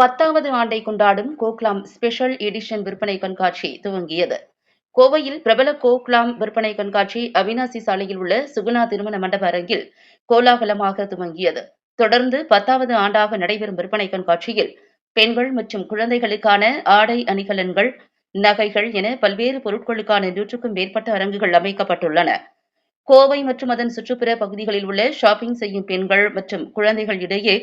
10வது ஆண்டை கொண்டாடும் கோக்லாம் ஸ்பெஷல் எடிஷன் விற்பனை கண்காட்சி துவங்கியது. கோவையில் பிரபல கோக்லாம் விற்பனை கண்காட்சி அவினாசி சாலையில் உள்ள சுகுணா திருமண மண்டப அரங்கில் கோலாகலமாக துவங்கியது. தொடர்ந்து 10வது ஆண்டாக நடைபெறும் விற்பனை கண்காட்சியில் பெண்கள் மற்றும் குழந்தைகளுக்கான ஆடை அணிகலன்கள், நகைகள் என பல்வேறு பொருட்களுக்கான 100க்கும் மேற்பட்ட அரங்குகள் அமைக்கப்பட்டுள்ளன. கோவை மற்றும் அதன் சுற்றுப்புற பகுதிகளில் உள்ள ஷாப்பிங் செய்யும் பெண்கள் மற்றும் குழந்தைகள் இடையே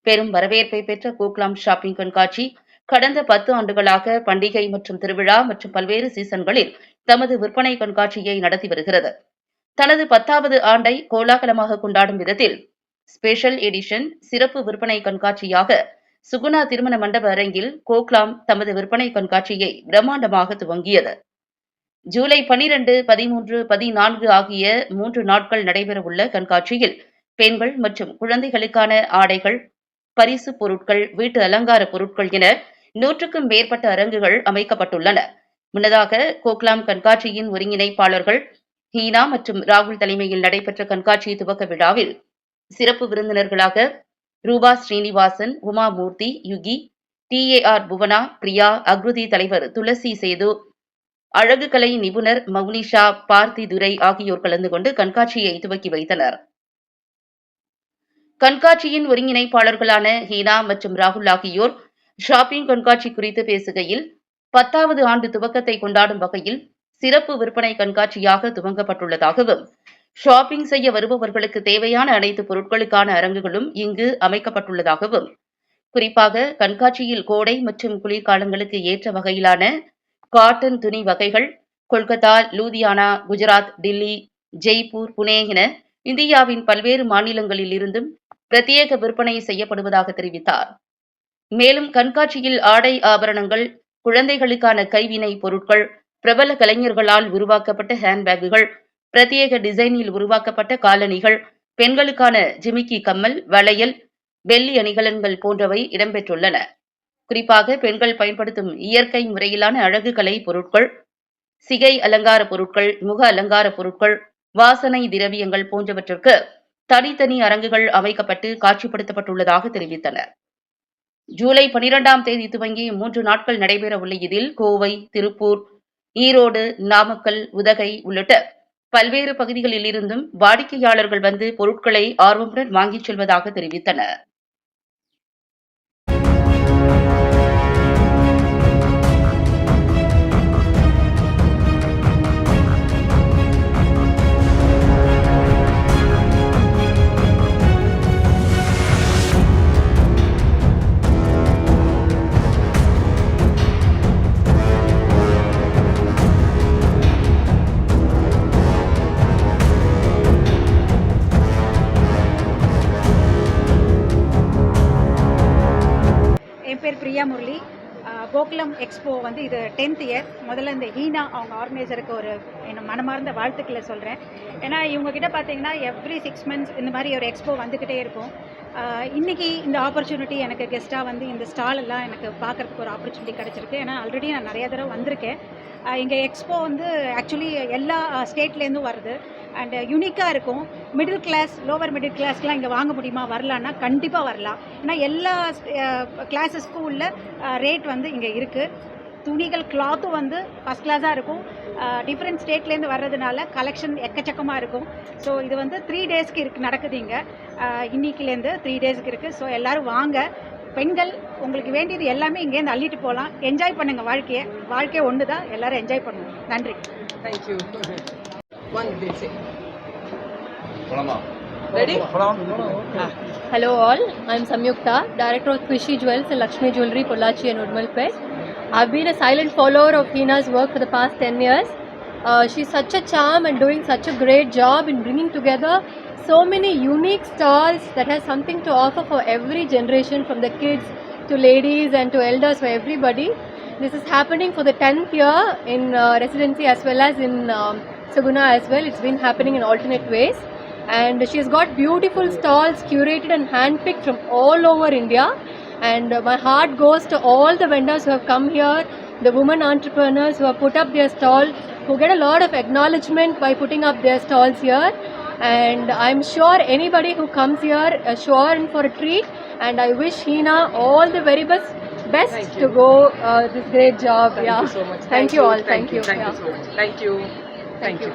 பெரும் வரவேற்பை பெற்ற கோக்லாம் ஷாப்பிங் கண்காட்சி கடந்த 10 ஆண்டுகளாக பண்டிகை மற்றும் திருவிழா மற்றும் பல்வேறு சீசன்களில் தமது விற்பனை கண்காட்சியை நடத்தி வருகிறது. தனது 10வது ஆண்டை கோலாகலமாக கொண்டாடும் விதத்தில் ஸ்பெஷல் எடிஷன் சிறப்பு விற்பனை கண்காட்சியாக சுகுணா திருமண மண்டப அரங்கில் கோக்லாம் தமது விற்பனை கண்காட்சியை பிரம்மாண்டமாக துவங்கியது. ஜூலை 12, 13, 14 ஆகிய 3 நாட்கள் நடைபெறவுள்ள கண்காட்சியில் பெண்கள் மற்றும் குழந்தைகளுக்கான ஆடைகள், பரிசு பொருட்கள், வீட்டு அலங்கார பொருட்கள் என 100க்கும் மேற்பட்ட அரங்குகள் அமைக்கப்பட்டுள்ளன. முன்னதாக கோக்லாம் கண்காட்சியின் ஒருங்கிணைப்பாளர்கள் ஹீனா மற்றும் ராகுல் தலைமையில் நடைபெற்ற கண்காட்சி துவக்க விழாவில் சிறப்பு விருந்தினர்களாக ரூபா ஸ்ரீனிவாசன், உமா மூர்த்தி, யுகி, TAR புவனா, பிரியா, அக்ருதி தலைவர் துளசி சேது, அழகுக்கலை நிபுணர் மௌனிஷா, பார்த்தி துரை ஆகியோர் கலந்து கொண்டு கண்காட்சியை துவக்கி வைத்தனர். கண்காட்சியின் ஒருங்கிணைப்பாளர்களான ஹீனா மற்றும் ராகுல் ஆகியோர் ஷாப்பிங் கண்காட்சி குறித்து பேசுகையில், 10வது ஆண்டு துவக்கத்தை கொண்டாடும் வகையில் சிறப்பு விற்பனை கண்காட்சியாக துவங்கப்பட்டுள்ளதாகவும், ஷாப்பிங் செய்ய வருபவர்களுக்கு தேவையான அனைத்து பொருட்களுக்கான அரங்குகளும் இங்கு அமைக்கப்பட்டுள்ளதாகவும், குறிப்பாக கண்காட்சியில் கோடை மற்றும் குளிர்காலங்களுக்கு ஏற்ற வகையிலான காட்டன் துணி வகைகள் கொல்கத்தா, லூதியானா, குஜராத், டில்லி, ஜெய்ப்பூர், புனே என இந்தியாவின் பல்வேறு மாநிலங்களில் இருந்தும் பிரத்யேக விற்பனை செய்யப்படுவதாக தெரிவித்தார். மேலும் கண்காட்சியில் ஆடை ஆபரணங்கள், குழந்தைகளுக்கான கைவினை பொருட்கள், பிரபல கலைஞர்களால் உருவாக்கப்பட்ட ஹேண்ட்பேக்குகள், பிரத்யேக டிசைனில் உருவாக்கப்பட்ட காலணிகள், பெண்களுக்கான ஜிமிக்கி கம்மல், வளையல், வெள்ளி அணிகலன்கள் போன்றவை இடம்பெற்றுள்ளன. குறிப்பாக பெண்கள் பயன்படுத்தும் இயற்கை முறையிலான அழகுக்கலை பொருட்கள், சிகை அலங்கார பொருட்கள், முக அலங்கார பொருட்கள், வாசனை திரவியங்கள் போன்றவற்றிற்கு தனித்தனி அரங்குகள் அமைக்கப்பட்டு காட்சிப்படுத்தப்பட்டுள்ளதாக தெரிவித்தனர். ஜூலை 12ஆம் தேதி துவங்கி 3 நாட்கள் நடைபெறவுள்ள இதில் கோவை, திருப்பூர், ஈரோடு, நாமக்கல், உதகை உள்ளிட்ட பல்வேறு பகுதிகளில் இருந்தும் வாடிக்கையாளர்கள் வந்து பொருட்களை ஆர்வமுடன் வாங்கிச் செல்வதாக தெரிவித்தனர். என் பேர் பிரியா முரளி. கோகுலம் எக்ஸ்போ வந்து இது 10th இயர். முதல்ல இந்த ஹீனா அவங்க ஆர்கனைசருக்கு ஒரு மனமார்ந்த வாழ்த்துக்களை சொல்கிறேன். ஏன்னா இவங்ககிட்ட பார்த்தீங்கன்னா எவ்ரி 6 months இந்த மாதிரி ஒரு எக்ஸ்போ வந்துக்கிட்டே இருக்கும். இன்றைக்கி இந்த ஆப்பர்ச்சுனிட்டி எனக்கு கெஸ்ட்டாக வந்து இந்த ஸ்டாலெல்லாம் எனக்கு பார்க்குறதுக்கு ஒரு ஆப்பர்ச்சுனிட்டி கிடச்சிருக்கு. ஏன்னா ஆல்ரெடி நான் நிறையா தடவை வந்திருக்கேன். இங்கே எக்ஸ்போ வந்து ஆக்சுவலி எல்லா ஸ்டேட்லேருந்தும் வருது அண்ட் யூனிக்காக இருக்கும். மிடில் கிளாஸ், லோவர் மிடில் கிளாஸ்க்கெலாம் இங்கே வாங்க முடியுமா, வரலான்னா கண்டிப்பாக வரலாம். ஏன்னா எல்லா கிளாஸஸ்க்கும் உள்ள ரேட் வந்து இங்கே இருக்குது. துணிகள் கிளாத்தும் வந்து ஃபஸ்ட் கிளாஸாக இருக்கும். டிஃப்ரெண்ட் ஸ்டேட்லேருந்து வர்றதுனால கலெக்ஷன் எக்கச்சக்கமாக இருக்கும். ஸோ இது வந்து 3 டேஸ்க்கு நடக்குது இங்கே. இன்னைக்குலேருந்து 3 டேஸ்க்கு இருக்குது. ஸோ எல்லோரும் வாங்க. பெண்கள் உங்களுக்கு வேண்டியது எல்லாமே இங்கேருந்து அள்ளிட்டு போகலாம். என்ஜாய் பண்ணுங்கள் வாழ்க்கையை ஒன்று தான். எல்லோரும் என்ஜாய் பண்ணுவோம். நன்றி. Thank you. Ready? Hello all, I am Samyukta, Director of Krishi Jewels and Lakshmi Jewelry, Pollachi and Udmalpet. I have been a silent follower of Heena's work for the past 10 years. She's such a charm and doing such a great job in bringing together so many unique stalls that has something to offer for every generation, from the kids to ladies and to elders, for everybody. This is happening for the 10th year in residency as well as in Saguna as well. It's been happening in alternate ways. And she has got beautiful stalls curated and handpicked from all over India. And my heart goes to all the vendors who have come here, the women entrepreneurs who have put up their stall, who get a lot of acknowledgement by putting up their stalls here. And I'm sure anybody who comes here is sure in for a treat. And I wish Heena all the very best best Thank to you. go this great job. Thank yeah. you so much. Thank you all. Thank you. Thank yeah. you so much. Thank you. Thank you.